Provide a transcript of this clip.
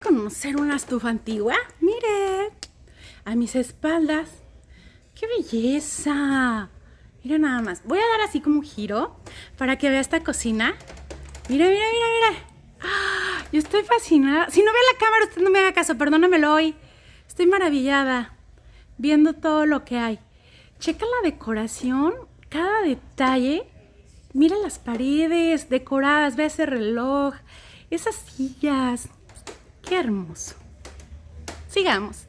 conocer una estufa antigua? Mire, a mis espaldas. ¡Qué belleza! Mira nada más. Voy a dar así como un giro para que vea esta cocina. Mira, mira, mira, mira. ¡Ah! Yo estoy fascinada. Si no ve la cámara, usted no me haga caso. Perdónamelo hoy. Estoy maravillada viendo todo lo que hay. Checa la decoración, cada detalle. Mira las paredes decoradas. Ve ese reloj, esas sillas. ¡Qué hermoso! Sigamos.